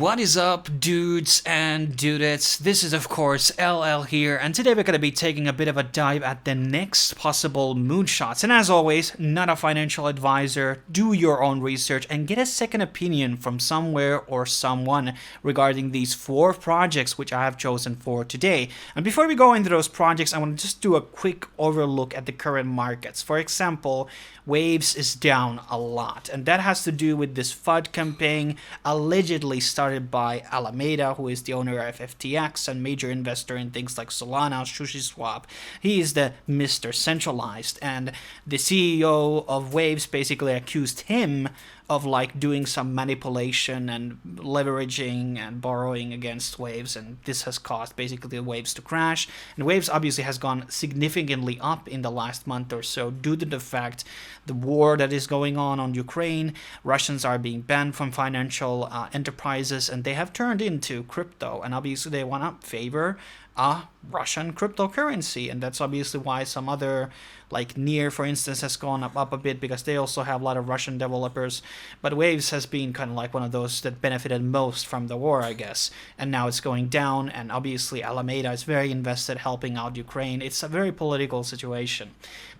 What is up, dudes and dudettes? This is of course LL here, and today we're going to be taking a bit of a dive at the next possible moonshots. And as always, not a financial advisor, do your own research and get a second opinion from somewhere or someone regarding these 4 projects which I have chosen for today. And before we go into those projects, I want to just do a quick overlook at the current markets. For example, Waves is down a lot, and that has to do with this FUD campaign allegedly started by Alameda, who is the owner of FTX and major investor in things like Solana, SushiSwap. He is the Mr. Centralized, and the CEO of Waves basically accused him of like doing some manipulation and leveraging and borrowing against Waves, and this has caused basically the Waves to crash. And Waves obviously has gone significantly up in the last month or so due to the fact the war that is going on Ukraine. Russians are being banned from financial enterprises, and they have turned into crypto, and obviously they want to favor a Russian cryptocurrency, and that's obviously why some other, like Near, for instance, has gone up a bit because they also have a lot of Russian developers. But Waves has been kind of like one of those that benefited most from the war, I guess, and now it's going down. And obviously Alameda is very invested helping out Ukraine. It's a very political situation.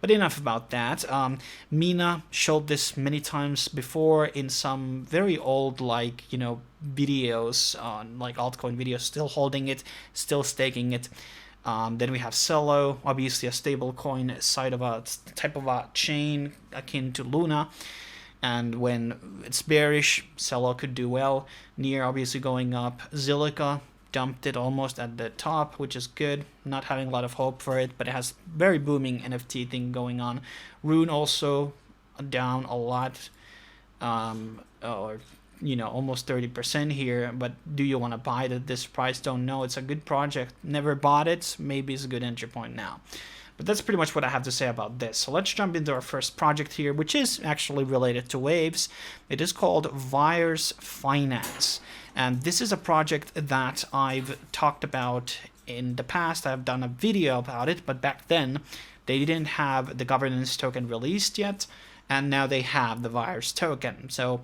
But enough about that. Mina showed this many times before in some very old, like, videos on like altcoin videos, still holding it, still staking it. Then we have Celo, obviously a stable coin side of a type of a chain akin to Luna. And when it's bearish, Celo could do well. Near obviously going up. Zilliqa dumped it almost at the top, which is good. Not having a lot of hope for it, but it has very booming NFT thing going on. Rune also down a lot. Almost 30% here, but do you want to buy it at this price? Don't know. It's a good project. Never bought it. Maybe it's a good entry point now. But that's pretty much what I have to say about this. So let's jump into our first project here, which is actually related to Waves. It is called DYOR Finance. And this is a project that I've talked about in the past. I've done a video about it, but back then they didn't have the governance token released yet, and now they have the DYOR token. So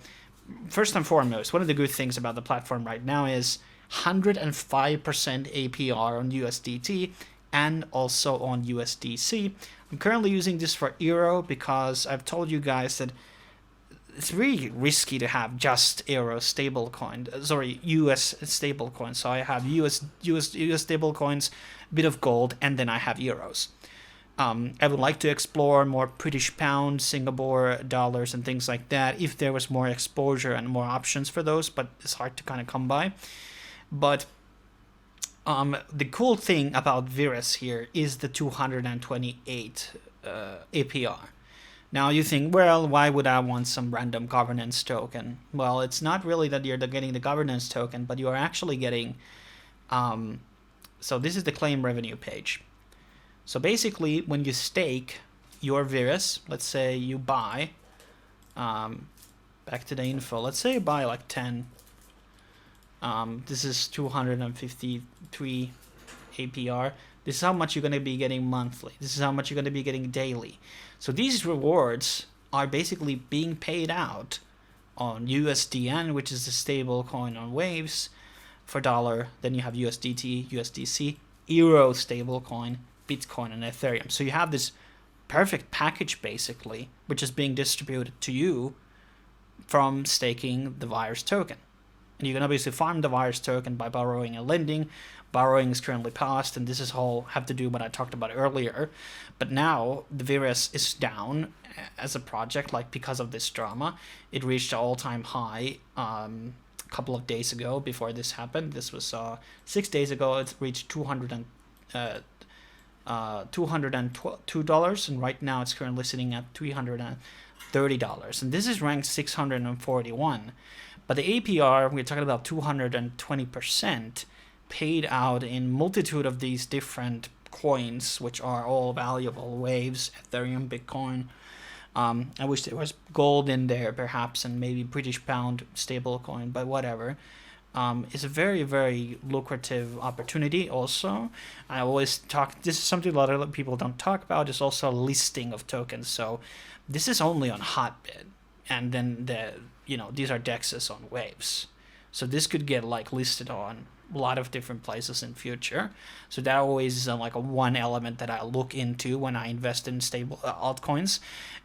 first and foremost, one of the good things about the platform right now is 105% APR on USDT and also on USDC. I'm currently using this for Euro because I've told you guys that it's really risky to have just Euro stablecoin, US stablecoin. So I have US stablecoins, a bit of gold, and then I have Euros. I would like to explore more British pounds, Singapore dollars, and things like that if there was more exposure and more options for those, but it's hard to kind of come by. But the cool thing about Virus here is the 228 APR. Now you think, well, why would I want some random governance token? Well, it's not really that you're getting the governance token, but you are actually getting... so this is the claim revenue page. So basically, when you stake your Virus, let's say you buy, back to the info, let's say you buy like 10. This is 253 APR. This is how much you're going to be getting monthly. This is how much you're going to be getting daily. So these rewards are basically being paid out on USDN, which is the stable coin on Waves, for dollar. Then you have USDT, USDC, Euro stable coin, Bitcoin, and Ethereum. So you have this perfect package basically, which is being distributed to you from staking the DYOR token. And you can obviously farm the DYOR token by borrowing and lending. Borrowing is currently paused, and this is all have to do what I talked about earlier. But now the Virus is down as a project, like because of this drama. It reached an all-time high a couple of days ago before this happened. This was 6 days ago. It reached $202, and right now it's currently sitting at $330, and this is ranked 641. But the APR, we're talking about 220%, paid out in multitude of these different coins, which are all valuable: Waves, Ethereum, Bitcoin. I wish there was gold in there perhaps, and maybe British pound stablecoin, but whatever. It's a very, very lucrative opportunity also. I always talk, this is something a lot of people don't talk about, is also a listing of tokens. So this is only on Hotbit, and then these are dexes on Waves. So this could get like listed on a lot of different places in future. So that always is like a one element that I look into when I invest in stable altcoins,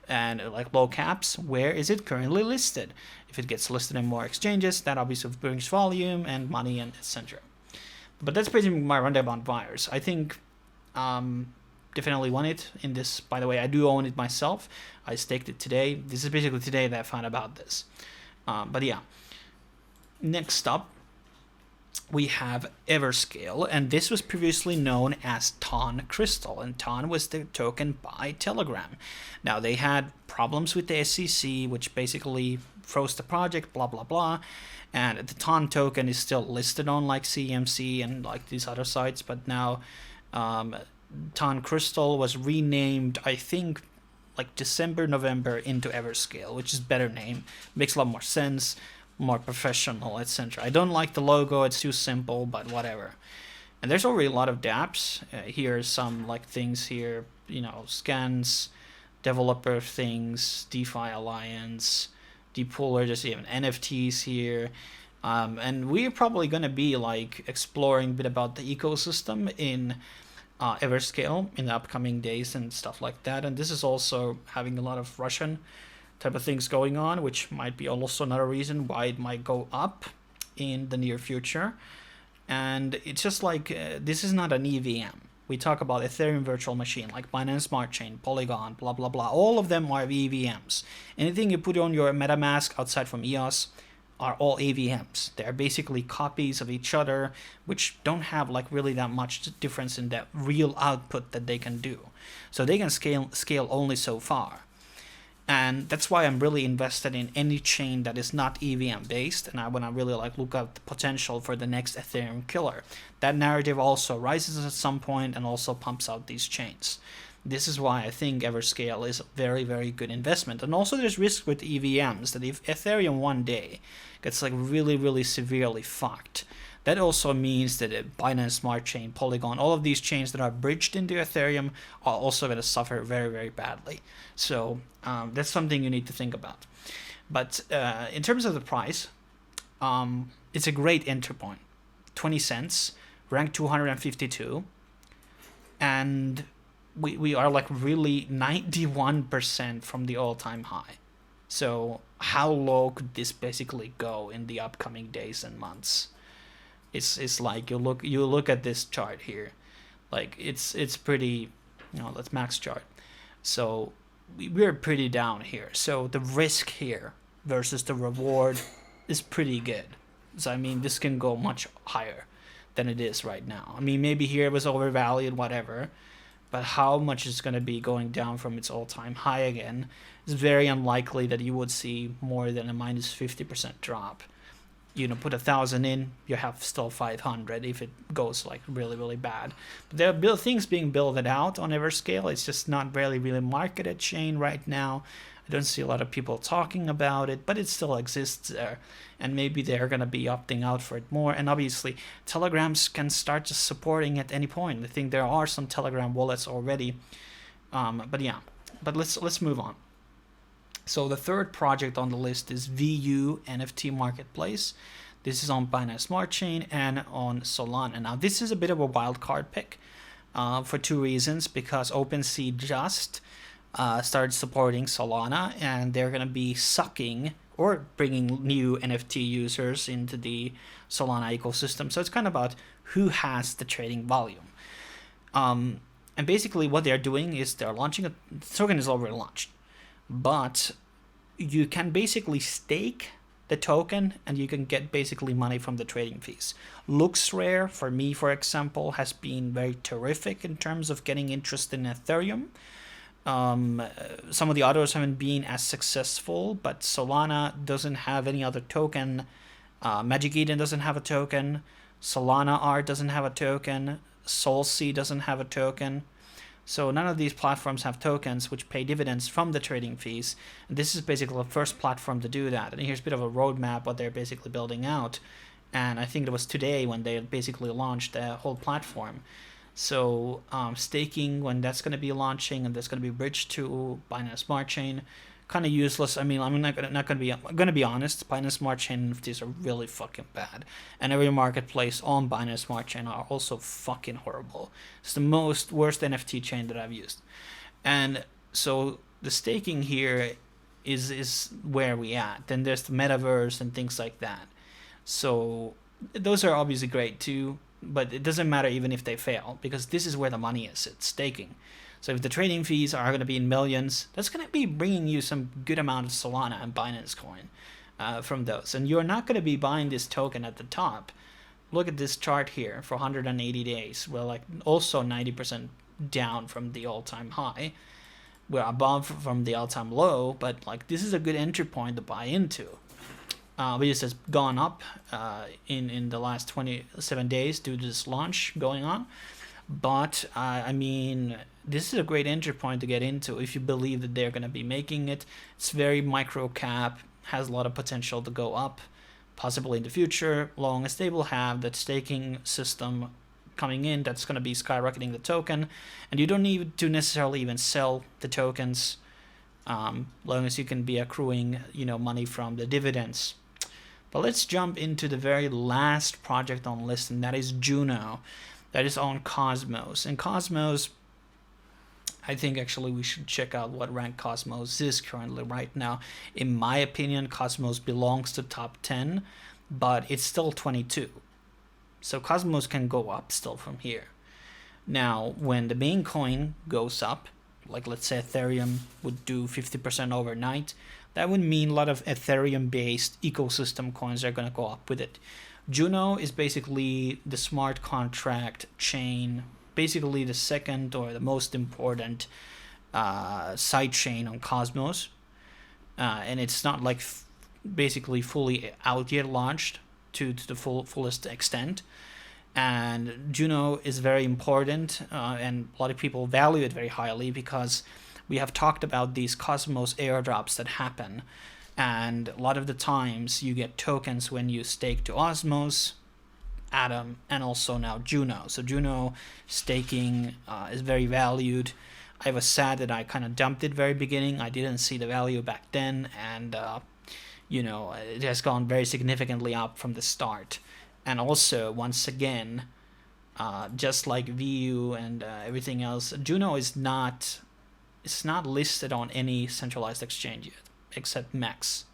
and like low caps. Where is it currently listed? If it gets listed in more exchanges, that obviously brings volume and money and etc. But that's basically my rundown on buyers. I think definitely want it in this. By the way, I do own it myself. I staked it today. This is basically today that I found about this. But yeah, next up we have Everscale, and this was previously known as TON Crystal, and TON was the token by Telegram. Now they had problems with the SEC, which basically froze the project, blah blah blah, and the TON token is still listed on like CMC and like these other sites, but now TON Crystal was renamed, I think, like December, November into Everscale, which is better name, makes a lot more sense, more professional, etc. I don't like the logo, it's too simple, but whatever. And there's already a lot of dApps. Here are some like things here, you know, scans, developer things, DeFi Alliance, Depooler, there's even NFTs here. And we're probably going to be like exploring a bit about the ecosystem in Everscale in the upcoming days and stuff like that. And this is also having a lot of Russian type of things going on, which might be also another reason why it might go up in the near future. And it's just like this is not an EVM. We talk about Ethereum virtual machine like Binance Smart Chain, Polygon, blah blah blah. All of them are EVMs. Anything you put on your MetaMask outside from EOS are all AVMs. They're basically copies of each other, which don't have like really that much difference in that real output that they can do. So they can scale only so far. And that's why I'm really invested in any chain that is not EVM based, and I want to really like look at the potential for the next Ethereum killer. That narrative also rises at some point and also pumps out these chains. This is why I think Everscale is a very, very good investment. And also there's risk with EVMs that if Ethereum one day gets like really, really severely fucked, that also means that Binance Smart Chain, Polygon, all of these chains that are bridged into Ethereum are also going to suffer very, very badly. So that's something you need to think about. But in terms of the price, it's a great entry point. 20 cents, rank 252. And we are like really 91% from the all-time high. So how low could this basically go in the upcoming days and months? It's like you look at this chart here, like it's pretty, you know, let's max chart. So we're pretty down here. So the risk here versus the reward is pretty good. So I mean, this can go much higher than it is right now. I mean, maybe here it was overvalued, whatever, but how much is going to be going down from its all-time high again? It's very unlikely that you would see more than a minus 50% drop. You know, put 1,000 in, you have still 500 if it goes like really, really bad. But there are things being built out on Everscale. It's just not really marketed chain right now. I don't see a lot of people talking about it, but it still exists there. And maybe they're going to be opting out for it more. And obviously, Telegrams can start just supporting at any point. I think there are some Telegram wallets already. But yeah, but let's move on. So the third project on the list is VU NFT Marketplace. This is on Binance Smart Chain and on Solana. Now this is a bit of a wild card pick for two reasons. Because OpenSea just started supporting Solana, and they're going to be sucking or bringing new NFT users into the Solana ecosystem. So it's kind of about who has the trading volume. And basically what they're doing is they're launching the token is already launched. But you can basically stake the token and you can get basically money from the trading fees. LooksRare, for me, for example, has been very terrific in terms of getting interest in Ethereum. Some of the others haven't been as successful, but Solana doesn't have any other token. Magic Eden doesn't have a token. Solana Art doesn't have a token. SolSea doesn't have a token. So none of these platforms have tokens which pay dividends from the trading fees. And this is basically the first platform to do that. And here's a bit of a roadmap what they're basically building out. And I think it was today when they basically launched the whole platform. So staking, when that's going to be launching and that's going to be bridged to Binance Smart Chain, kind of useless. I mean, I'm not gonna be honest. Binance Smart Chain NFTs are really fucking bad, and every marketplace on Binance Smart Chain are also fucking horrible. It's the worst NFT chain that I've used, and so the staking here is where we at. Then there's the metaverse and things like that. So those are obviously great too, but it doesn't matter even if they fail, because this is where the money is. It's staking. So if the trading fees are going to be in millions, that's going to be bringing you some good amount of Solana and Binance Coin from those. And you're not going to be buying this token at the top. Look at this chart here for 180 days. We're like also 90% down from the all-time high. We're above from the all-time low, but like this is a good entry point to buy into. This has gone up in the last 27 days due to this launch going on. But I mean, this is a great entry point to get into if you believe that they're going to be making it. It's very micro cap, has a lot of potential to go up, possibly in the future, long as they will have that staking system coming in that's going to be skyrocketing the token. And you don't need to necessarily even sell the tokens, long as you can be accruing, money from the dividends. But let's jump into the very last project on the list, and that is Juno. That is on Cosmos. And Cosmos, I think actually we should check out what rank Cosmos is currently right now. In my opinion, Cosmos belongs to top 10, but it's still 22. So Cosmos can go up still from here. Now, when the main coin goes up, like let's say Ethereum would do 50% overnight, that would mean a lot of Ethereum-based ecosystem coins are going to go up with it. Juno is basically the smart contract chain, basically the second or the most important side chain on Cosmos. And it's not like basically fully out yet, launched to the fullest extent. And Juno is very important, and a lot of people value it very highly because we have talked about these Cosmos airdrops that happen. And a lot of the times you get tokens when you stake to Osmos, Atom, and also now Juno. So Juno staking is very valued. I was sad that I kind of dumped it very beginning. I didn't see the value back then, and it has gone very significantly up from the start. And also, once again, just like VU and everything else, Juno is not listed on any centralized exchange yet, except Max.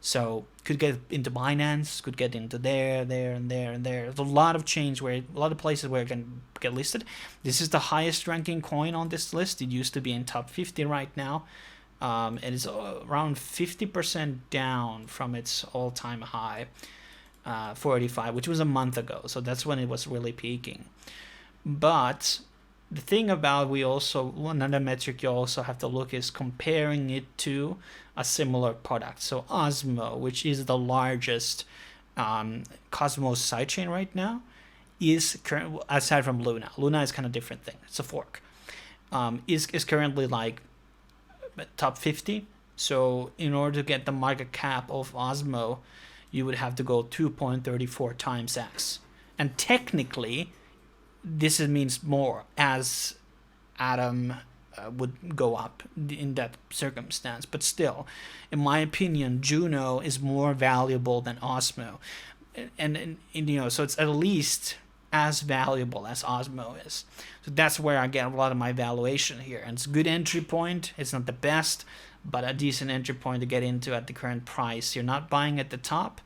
So could get into Binance, could get into there, and there, and there. There's a lot of places where it can get listed. This is the highest ranking coin on this list. It used to be in top 50 right now. It is around 50% down from its all-time high, 485, which was a month ago. So that's when it was really peaking. But the thing about another metric you also have to look is comparing it to a similar product. So Osmo, which is the largest Cosmos sidechain right now, is current, aside from Luna. Luna is kind of different thing. It's a fork. Is currently like top 50. So in order to get the market cap of Osmo, you would have to go 2.34 times X. And technically, this means more, as Atom would go up in that circumstance. But still, in my opinion, Juno is more valuable than Osmo. And so it's at least as valuable as Osmo is. So that's where I get a lot of my valuation here. And it's a good entry point. It's not the best, but a decent entry point to get into at the current price. You're not buying at the top.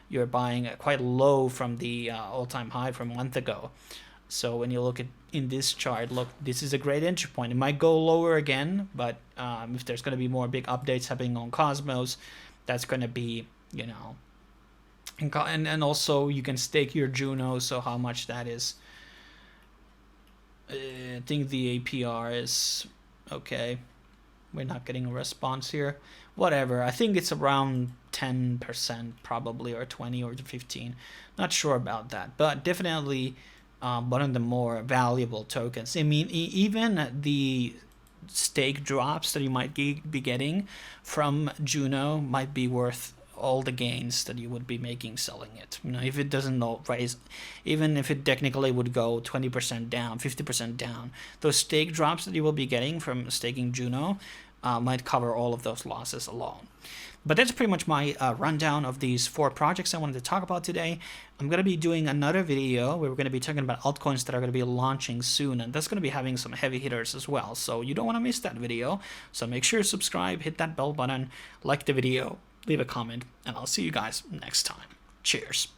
You're buying quite low from the all-time high from a month ago. So when you look at in this chart, look, this is a great entry point. It might go lower again, but if there's going to be more big updates happening on Cosmos, that's going to be, and also you can stake your Juno. So how much that is? I think the APR is okay. We're not getting a response here. Whatever. I think it's around 10% probably, or 20 or 15. Not sure about that, but definitely one of the more valuable tokens. I mean, even the stake drops that you might be getting from Juno might be worth all the gains that you would be making selling it. If it doesn't raise, even if it technically would go 20% down, 50% down, those stake drops that you will be getting from staking Juno might cover all of those losses alone. But that's pretty much my rundown of these 4 projects I wanted to talk about today. I'm going to be doing another video where we're going to be talking about altcoins that are going to be launching soon, and that's going to be having some heavy hitters as well. So you don't want to miss that video. So make sure you subscribe, hit that bell button, like the video, leave a comment, and I'll see you guys next time. Cheers.